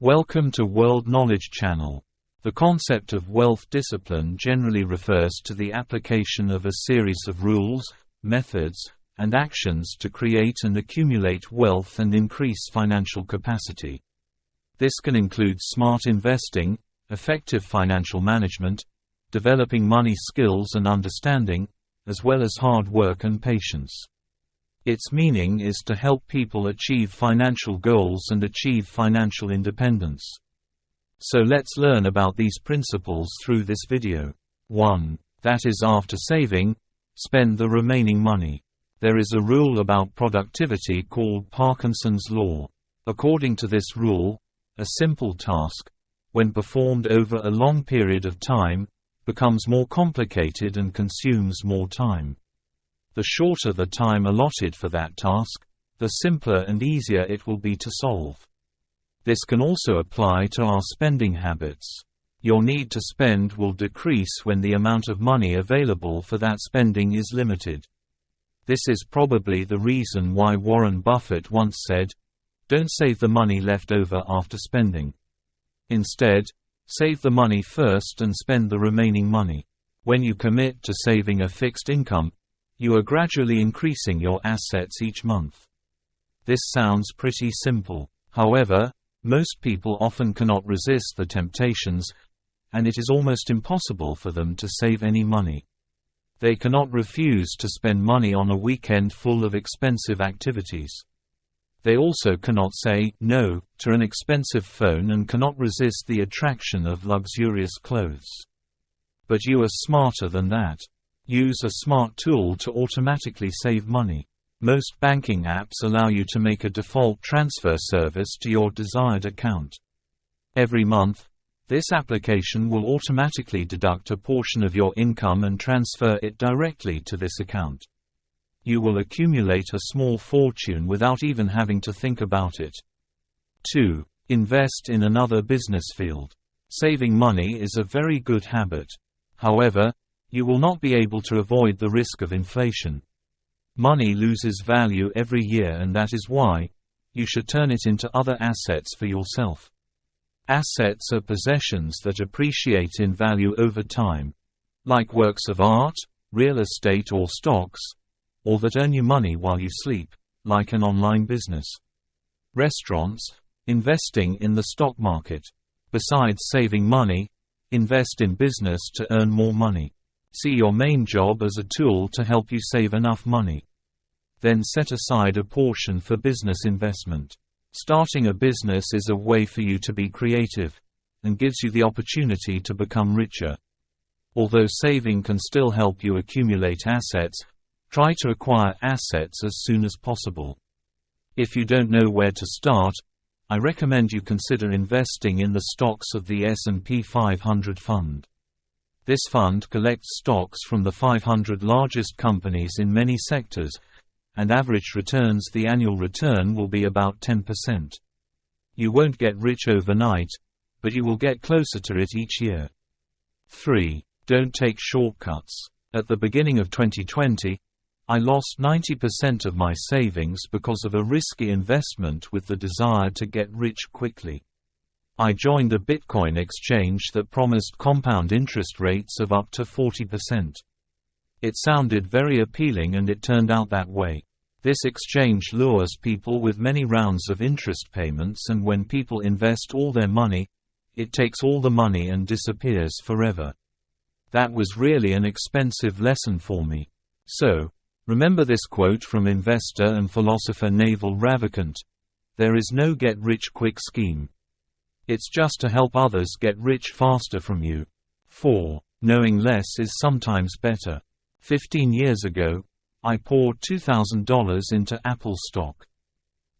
Welcome to World Knowledge Channel. The concept of wealth discipline generally refers to the application of a series of rules, methods, and actions to create and accumulate wealth and increase financial capacity. This can include smart investing, effective financial management, developing money skills and understanding, as well as hard work and patience. Its meaning is to help people achieve financial goals and achieve financial independence. So let's learn about these principles through this video. 1. That is, after saving, spend the remaining money. There is a rule about productivity called Parkinson's law. According to this rule, a simple task, when performed over a long period of time, becomes more complicated and consumes more time. The shorter the time allotted for that task, the simpler and easier it will be to solve. This can also apply to our spending habits. Your need to spend will decrease when the amount of money available for that spending is limited. This is probably the reason why Warren Buffett once said, "Don't save the money left over after spending. Instead, save the money first and spend the remaining money." When you commit to saving a fixed income, you are gradually increasing your assets each month. This sounds pretty simple. However, most people often cannot resist the temptations, and it is almost impossible for them to save any money. They cannot refuse to spend money on a weekend full of expensive activities. They also cannot say no to an expensive phone and cannot resist the attraction of luxurious clothes. But you are smarter than that. Use a smart tool to automatically save money. Most banking apps allow you to make a default transfer service to your desired account. Every month, this application will automatically deduct a portion of your income and transfer it directly to this account. You will accumulate a small fortune without even having to think about it. 2. Invest in another business field. Saving money is a very good habit. However, you will not be able to avoid the risk of inflation. Money loses value every year, and that is why you should turn it into other assets for yourself. Assets are possessions that appreciate in value over time, like works of art, real estate or stocks, or that earn you money while you sleep, like an online business. Restaurants, investing in the stock market. Besides saving money, invest in business to earn more money. See your main job as a tool to help you save enough money. Then set aside a portion for business investment. Starting a business is a way for you to be creative, and gives you the opportunity to become richer. Although saving can still help you accumulate assets, try to acquire assets as soon as possible. If you don't know where to start, I recommend you consider investing in the stocks of the S&P 500 fund. This fund collects stocks from the 500 largest companies in many sectors, and average returns, the annual return will be about 10%. You won't get rich overnight, but you will get closer to it each year. 3. Don't take shortcuts. At the beginning of 2020, I lost 90% of my savings because of a risky investment with the desire to get rich quickly. I joined a Bitcoin exchange that promised compound interest rates of up to 40%. It sounded very appealing, and it turned out that way. This exchange lures people with many rounds of interest payments, and when people invest all their money, it takes all the money and disappears forever. That was really an expensive lesson for me. So, remember this quote from investor and philosopher Naval Ravikant: "There is no get-rich-quick scheme. It's just to help others get rich faster from you." 4. Knowing less is sometimes better. 15 years ago, I poured $2,000 into Apple stock.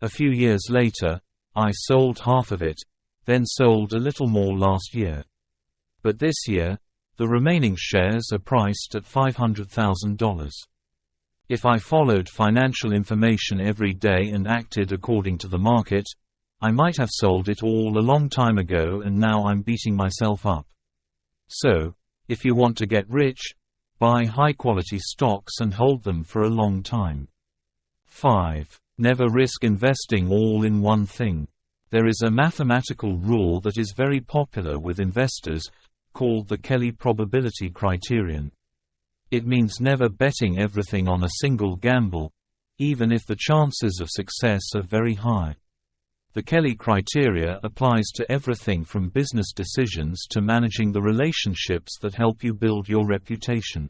A few years later, I sold half of it, then sold a little more last year. But this year, the remaining shares are priced at $500,000. If I followed financial information every day and acted according to the market, I might have sold it all a long time ago, and now I'm beating myself up. So, if you want to get rich, buy high-quality stocks and hold them for a long time. 5. Never risk investing all in one thing. There is a mathematical rule that is very popular with investors, called the Kelly probability criterion. It means never betting everything on a single gamble, even if the chances of success are very high. The Kelly criteria applies to everything from business decisions to managing the relationships that help you build your reputation.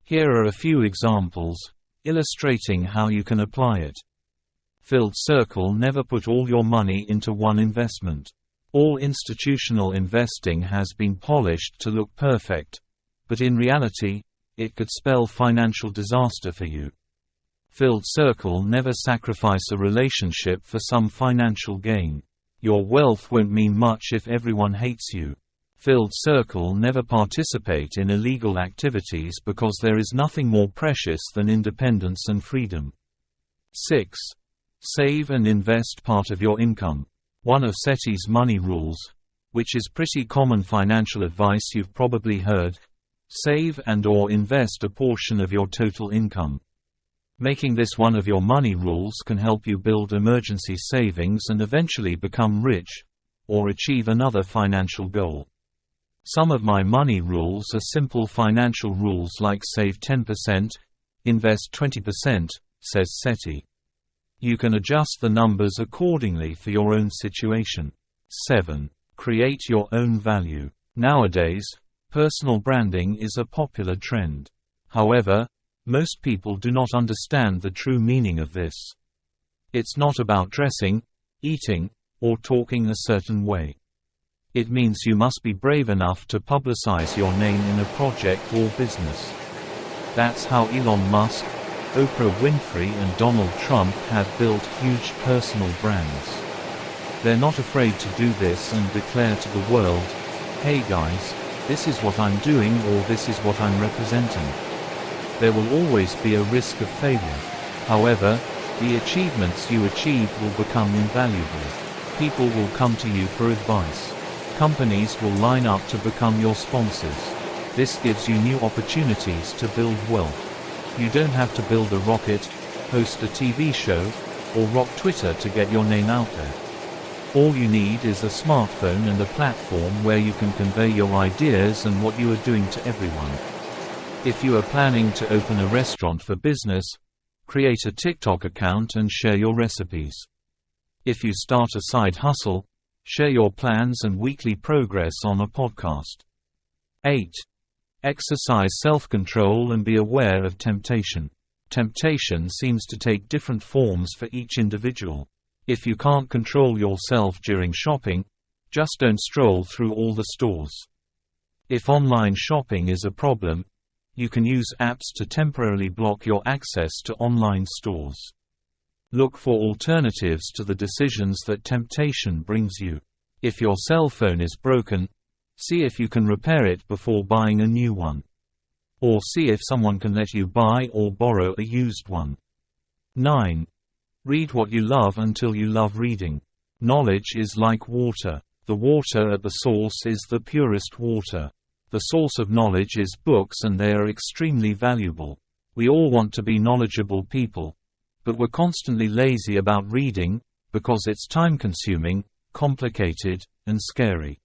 Here are a few examples, illustrating how you can apply it. Filled circle: never put all your money into one investment. All institutional investing has been polished to look perfect, but in reality, it could spell financial disaster for you. Filled circle: never sacrifice a relationship for some financial gain. Your wealth won't mean much if everyone hates you. Filled circle: never participate in illegal activities because there is nothing more precious than independence and freedom. 6. Save and invest part of your income. One of SETI's money rules, which is pretty common financial advice you've probably heard: save and/or invest a portion of your total income. Making this one of your money rules can help you build emergency savings and eventually become rich, or achieve another financial goal. Some of my money rules are simple financial rules like save 10%, invest 20%, says SETI. You can adjust the numbers accordingly for your own situation. 7. Create your own value. Nowadays, personal branding is a popular trend. However, most people do not understand the true meaning of this. It's not about dressing, eating, or talking a certain way. It means you must be brave enough to publicize your name in a project or business. That's how Elon Musk, Oprah Winfrey and Donald Trump have built huge personal brands. They're not afraid to do this and declare to the world, "Hey guys, this is what I'm doing," or "This is what I'm representing." There will always be a risk of failure. However, the achievements you achieve will become invaluable. People will come to you for advice. Companies will line up to become your sponsors. This gives you new opportunities to build wealth. You don't have to build a rocket, host a TV show, or rock Twitter to get your name out there. All you need is a smartphone and a platform where you can convey your ideas and what you are doing to everyone. If you are planning to open a restaurant for business, create a TikTok account and share your recipes. If you start a side hustle, share your plans and weekly progress on a podcast. 8. Exercise self-control and be aware of temptation. Temptation seems to take different forms for each individual. If you can't control yourself during shopping, just don't stroll through all the stores. If online shopping is a problem, you can use apps to temporarily block your access to online stores. Look for alternatives to the decisions that temptation brings you. If your cell phone is broken, see if you can repair it before buying a new one. Or see if someone can let you buy or borrow a used one. 9. Read what you love until you love reading. Knowledge is like water. The water at the source is the purest water. The source of knowledge is books, and they are extremely valuable. We all want to be knowledgeable people, but we're constantly lazy about reading, because it's time-consuming, complicated, and scary.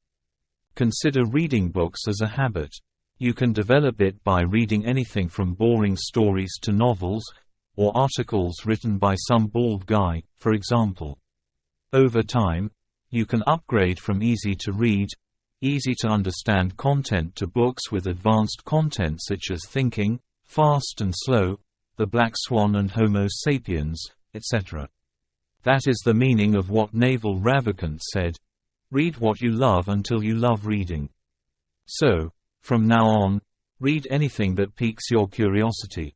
Consider reading books as a habit. You can develop it by reading anything from boring stories to novels, or articles written by some bald guy, for example. Over time, you can upgrade from easy to read, easy to understand content to books with advanced content such as Thinking, Fast and Slow, The Black Swan and Homo Sapiens, etc. That is the meaning of what Naval Ravikant said: read what you love until you love reading. So, from now on, read anything that piques your curiosity.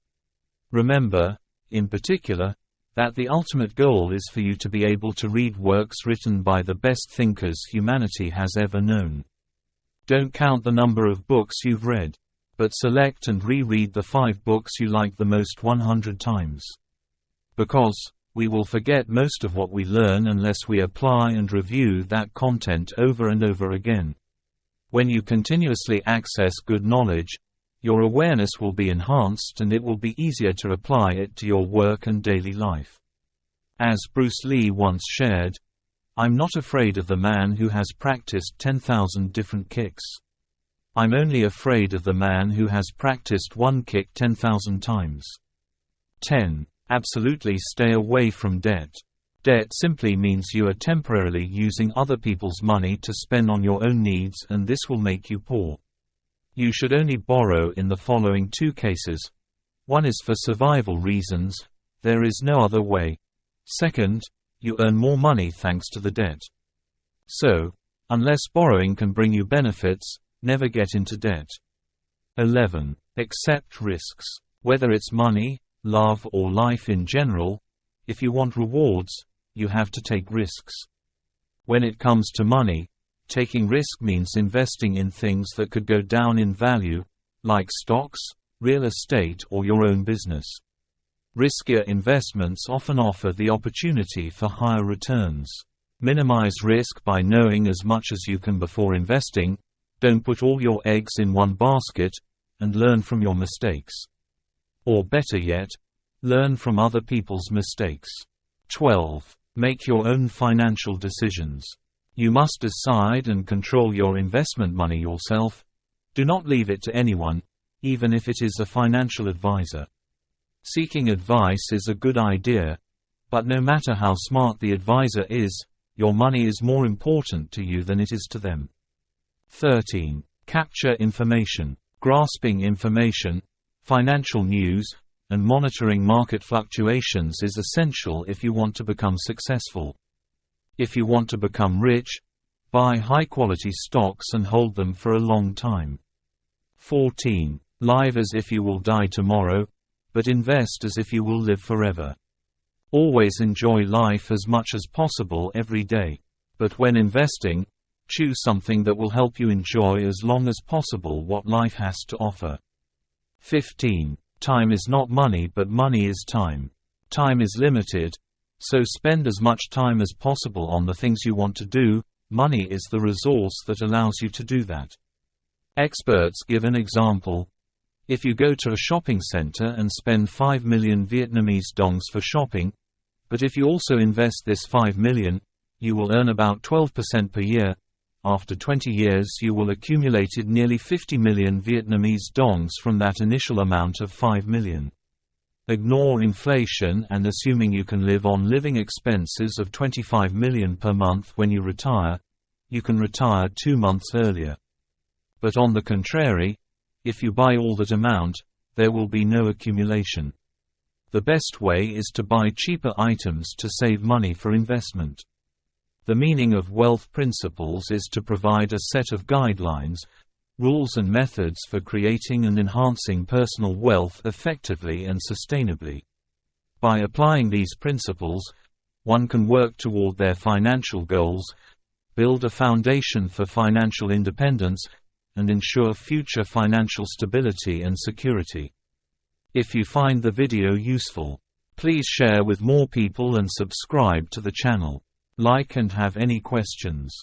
Remember, in particular, that the ultimate goal is for you to be able to read works written by the best thinkers humanity has ever known. Don't count the number of books you've read, but select and reread the 5 books you like the most 100 times. Because we will forget most of what we learn unless we apply and review that content over and over again. When you continuously access good knowledge, your awareness will be enhanced and it will be easier to apply it to your work and daily life. As Bruce Lee once shared, I'm not afraid of the man who has practiced 10,000 different kicks. I'm only afraid of the man who has practiced one kick 10,000 times. 10. Absolutely stay away from debt. Debt simply means you are temporarily using other people's money to spend on your own needs, and this will make you poor. You should only borrow in the following two cases. One is for survival reasons. There is no other way. Second, you earn more money thanks to the debt. So, unless borrowing can bring you benefits, never get into debt. 11. Accept risks. Whether it's money, love, or life in general, if you want rewards, you have to take risks. When it comes to money, taking risk means investing in things that could go down in value, like stocks, real estate, or your own business. Riskier investments often offer the opportunity for higher returns. Minimize risk by knowing as much as you can before investing. Don't put all your eggs in one basket, and learn from your mistakes. Or better yet, learn from other people's mistakes. 12. Make your own financial decisions. You must decide and control your investment money yourself. Do not leave it to anyone, even if it is a financial advisor. Seeking advice is a good idea, but no matter how smart the advisor is, your money is more important to you than it is to them. 13. Capture information. Grasping information, financial news, and monitoring market fluctuations is essential if you want to become successful. If you want to become rich, buy high-quality stocks and hold them for a long time. 14. Live as if you will die tomorrow, but invest as if you will live forever. Always enjoy life as much as possible every day. But when investing, choose something that will help you enjoy as long as possible what life has to offer. 15. Time is not money, but money is time. Time is limited, so spend as much time as possible on the things you want to do. Money is the resource that allows you to do that. Experts give an example. If you go to a shopping center and spend 5 million Vietnamese dongs for shopping, but if you also invest this 5 million, you will earn about 12% per year. After 20 years you will accumulated nearly 50 million Vietnamese dongs from that initial amount of 5 million. Ignore inflation, and assuming you can live on living expenses of 25 million per month when you retire, you can retire 2 months earlier. But on the contrary, if you buy all that amount, there will be no accumulation. The best way is to buy cheaper items to save money for investment. The meaning of wealth principles is to provide a set of guidelines, rules and methods for creating and enhancing personal wealth effectively and sustainably. By applying these principles, one can work toward their financial goals, build a foundation for financial independence, and ensure future financial stability and security. If you find the video useful, please share with more people and subscribe to the channel. Like and have any questions,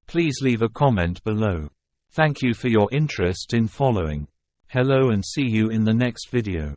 please leave a comment below. Thank you for your interest in following. Hello and see you in the next video.